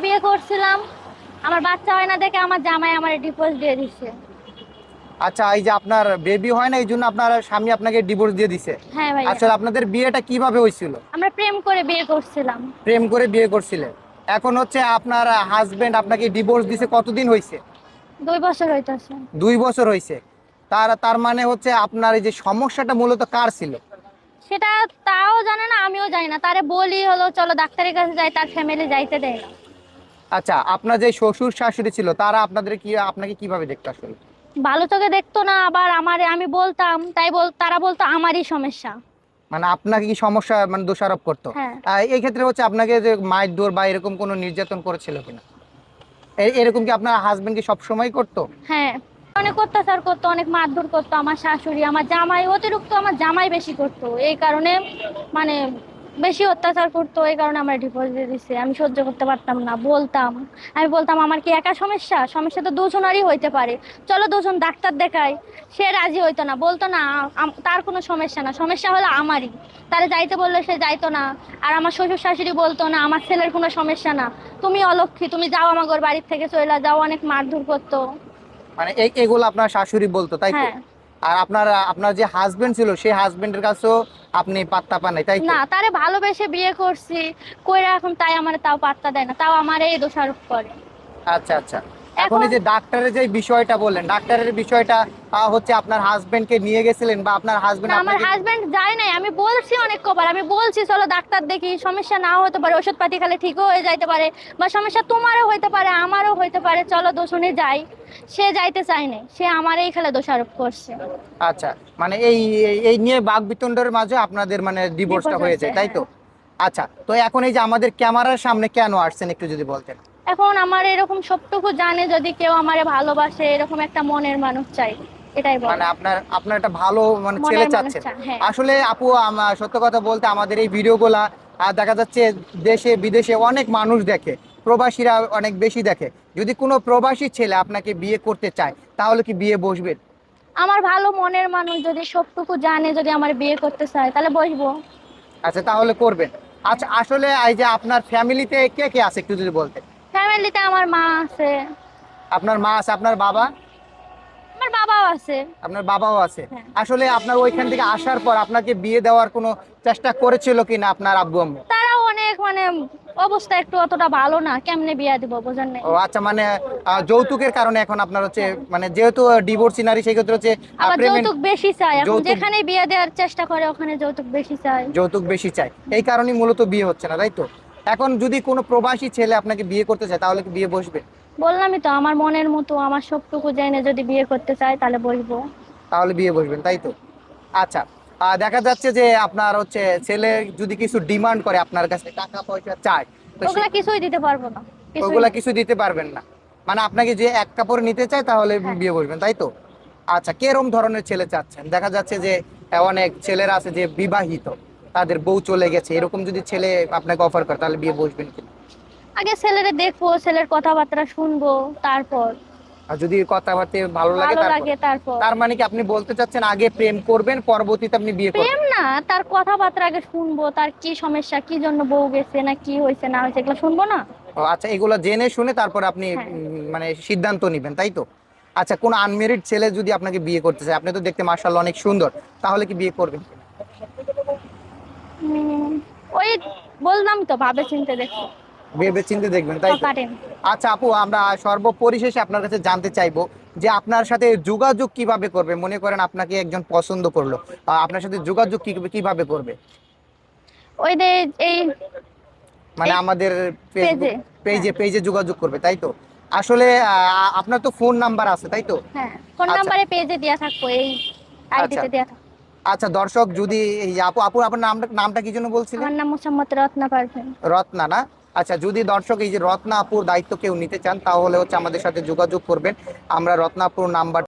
বিয়ে করছিলাম, আমার বাচ্চা হয় না দেখে আমার জামাই আমার ডিভোর্স দিয়ে দিচ্ছে। আচ্ছা, এই যে আপনার বেবি হয় না এই জন্য আপনার স্বামী আপনাকে ডিভোর্স দিয়ে দিছে। হ্যাঁ ভাইয়া, আসলে আপনাদের বিয়েটা কিভাবে হয়েছিল? আমরা প্রেম করে বিয়ে করছিলাম। প্রেম করে বিয়ে করছিলেন। এখন হচ্ছে আপনার হাজবেন্ড আপনাকে ডিভোর্স দিছে কতদিন হয়েছে? 2 বছর হইতেছে। 2 বছর হয়েছে। তার তার মানে হচ্ছে আপনার এই যে সমস্যাটা মূলত কার ছিল? সেটা তাও জানে না, আমিও জানি না। তারে বলি হলো চলো ডাক্তারের কাছে যাই, তার ফ্যামিলি যাইতে দেয় না। আচ্ছা, আপনার যে শ্বশুর শাশুড়ি ছিল তারা আপনাকে কিভাবে দেখতো আসলে? ভালো চোখে দেখতো না, আবার আমি বলতাম তাই তারা বলতো আমারই সমস্যা। মানে আপনাকে কি সমস্যা মানে দোষারোপ করতো? হ্যাঁ। এই ক্ষেত্রে হচ্ছে আপনাকে যে মারধর বা এরকম কোনো নির্যাতন করেছিল কিনা? এরকম কি আপনার হাজবেন্ড কি সবসময় করতো? হ্যাঁ, অনেক অত্যাচার করতো, অনেক মারধর করতো। আমার শাশুড়ি, আমার জামাই, অতিরিক্ত আমার জামাই বেশি করতো। এই কারণে মানে বেশি অত্যাচার করতো, এই কারণে আমার ডিভোর্স দিয়ে দিছে। আমি সহ্য করতে পারতাম না, বলতাম। আমি বলতাম আমার কি একা সমস্যা? সমস্যা তো দুজনেরই হইতে পারে, চলো দুজন ডাক্তার দেখাই। সে রাজি হইতো না, বলতো না তার কোনো সমস্যা না, সমস্যা হলো আমারই। তারা যাইতে বললে সে যাইতো না। আর আমার শ্বশুর শাশুড়ি বলতো না আমার ছেলের কোনো সমস্যা না, তুমি অলক্ষী, তুমি যাও আমার বাড়ির থেকে চলে যাও। অনেক মারধর করতো। মানে এগুলো আপনার শাশুড়ি বলতো, তাই তো? হ্যাঁ। আর আপনার আপনার যে হাজবেন্ড ছিল সেই হাজবেন্ডের কাছেও আপনি পাত্তা পান নাই, তাই তো? না, তারে ভালোবেসে বিয়ে করছি, কইরা এখন তাই আমার তাও পাত্তা দেয় না, তাও আমার এই দোষারোপ করে। আচ্ছা আচ্ছা। এখন এখন এই যে ডাক্তারের যে বিষয়টা বললেন, ডাক্তারের বিষয়টা হচ্ছে আপনার হাজবেন্ডকে নিয়ে গেছিলেন বা আপনার হাজবেন্ড না, আমার আপনাকে? হাজবেন্ড যায় নাই। আমি বলছি অনেক কবার, আমি বলছি চলো ডাক্তার দেখি, সমস্যা নাও হতে পারে, ওষুধ পাতি খেলে ঠিকও হয়ে যাইতে পারে, বা সমস্যা তোমারও হইতে পারে আমারও হইতে পারে, চলো দোষণে যাই। সে যাইতে চায় নাই, সে আমার এই খেলে দোষারোপ করছে। আচ্ছা, মানে এই এই এই নিয়ে বাকবিতণ্ডার মাঝে আপনাদের মানে ডিভোর্সটা ডিভোর্স হয়ে হয়েছে, যায়, তাই হ্যাঁ। তো? আচ্ছা, তো এখন এই যে আমাদের ক্যামেরার সামনে কেন আসছেন একটু যদি বলতেন। এখন আমার এরকম সবটুকু জানে, যদি কেউ আমারে ভালোবাসে, এরকম একটা মনের মানুষ চাই, এটাই বলে। মানে আপনার আপনার একটা ভালো মানে ছেলে মনের মানুষ চাচ্ছেন। চাই, হ্যাঁ। আসলে আপু, আমার সত্য কথা বলতে আমাদের এই ভিডিওগুলা দেখা যাচ্ছে দেশে বিদেশে অনেক মানুষ দেখে, প্রবাসীরা অনেক বেশি দেখে। যদি কোনো প্রবাসী ছেলে আপনাকে বিয়ে করতে চায় তাহলে কি বিয়ে বসবেন? আমার ভালো মনের মানুষ যদি সবটুকু জানে, যদি আমার বিয়ে করতে চায়, তাহলে বসবো। আচ্ছা, তাহলে করবেন। আচ্ছা, আসলে এই যে আপনার ফ্যামিলিতে কে কে আছে একটু যদি বলতেন। ফ্যামিলিতে আমার মা আছে। আপনার মা আছে, আপনার বাবা? আমার বাবাও আছে। আপনার বাবাও আছে। হ্যাঁ। আসলে আপনার ওইখান থেকে আসার পর আপনাকে বিয়ে দেওয়ার কোনো চেষ্টা করেছিল কিনা আপনার আব্বু আম্মু? তারাও অনেক অবস্থা একটু অতটা ভালো না, কেমনে বিয়া দিব বোঝেন নাই। ও আচ্ছা, মানে যৌতুকের কারণে এখন আপনার হচ্ছে হ্যাঁ। মানে যেহেতু ডিভোর্সি নারী সেই ক্ষেত্রে হচ্ছে আবার পেমেন্ট, যৌতুক বেশি চাই, এখন যৌতুক যেখানে বিয়া দেওয়ার চেষ্টা করে ওখানে যৌতুক বেশি চাই। যৌতুক বেশি চাই, এই কারণেই মূলত বিয়ে হচ্ছে না, তাই তো? এখন যদি কোনো প্রবাসী ছেলে আপনাকে বিয়ে করতে চায় তাহলে কি বিয়ে বসবে? বললামই তো, আমার মনের মতো আমার সবটুকু জেনে যদি বিয়ে করতে চায় তাহলে বসবো। তাহলে বিয়ে বসবেন, তাই তো? আচ্ছা, দেখা যাচ্ছে যে আপনার হচ্ছে ছেলে যদি কিছু ডিমান্ড করে আপনার কাছে, টাকা পয়সা চায়, তো ওগুলা কিছুই দিতে পারবো না, কিছুই ওগুলা না। কিছু দিতে পারবেন না? মানে আপনাকে যে এক কাপড় নিতে চায় তাহলে হ্যাঁ। বিয়ে বসবেন, তাই তো? আচ্ছা, কিরকম ধরনের ছেলে চাচ্ছেন? দেখা যাচ্ছে যে অনেক ছেলেরা আছে যে বিবাহিত, তাদের বউ চলে গেছে, এরকম যদি ছেলে আপনাকে অফার করে তাহলে বিয়ে বসবেন কিনা? আগে ছেলেরে দেখবো, ছেলের কথাবার্তা শুনবো, তারপর আর যদি কথাবার্তা ভালো লাগে ভালো তারপর? লাগে তারপর। তার মানে কি আপনি বলতে চাচ্ছেন আগে প্রেম করবেন, পরবর্তীতে আপনি বিয়ে প্রেম করবেন? না, তার কথাবার্তা আগে শুনবো, তার কি সমস্যা, কি জন্য বউ গেছে, না কি হয়েছে না হয়েছে, এগুলো শুনবো না। ও আচ্ছা, এগুলো জেনে শুনে তারপর আপনি হ্যাঁ। মানে সিদ্ধান্ত নেবেন, তাই তো? আচ্ছা, কোন আনমেরিড ছেলে যদি আপনাকে বিয়ে করতে চায়, আপনি তো দেখতে মাশাআল্লাহ অনেক সুন্দর, তাহলে কি বিয়ে করবেন? উম, ওই বললাম তো, ভাবে চিন্তে দেখো। ভেবে চিন্তে দেখবেন, তাই তো? পারেন। আচ্ছা আপু, আমরা সর্বপরিশেষে আপনার কাছে জানতে চাইবো যে আপনার সাথে যোগাযোগ কিভাবে করবে? মনে করেন আপনাকে একজন পছন্দ করলো, আপনার সাথে যোগাযোগ কিভাবে করবে? ওই যে এই মানে এই আমাদের ফেসবুক পেজে। হ্যাঁ। পেজে যোগাযোগ করবে, তাই তো? আসলে আপনার তো ফোন নাম্বার আছে, তাই তো? হ্যাঁ, ফোন আচ্ছা নাম্বারে পেজে দেয়া থাকবো, এই আচ্ছা। আইডিতে দেয়া থাকবো। আচ্ছা দর্শক, যদি এই আপু আপু আপনার নামটা কি জন্য বলছিলেন? আমার নাম মোসাম্মদ রত্না পারভীন। রত্না না? আচ্ছা, যদি দর্শক এই যে রত্না আপুর দায়িত্ব কেউ নিতে চান তাহলে হচ্ছে আমাদের সাথে যোগাযোগ করবেন। আমরা রত্না আপুর নাম্বার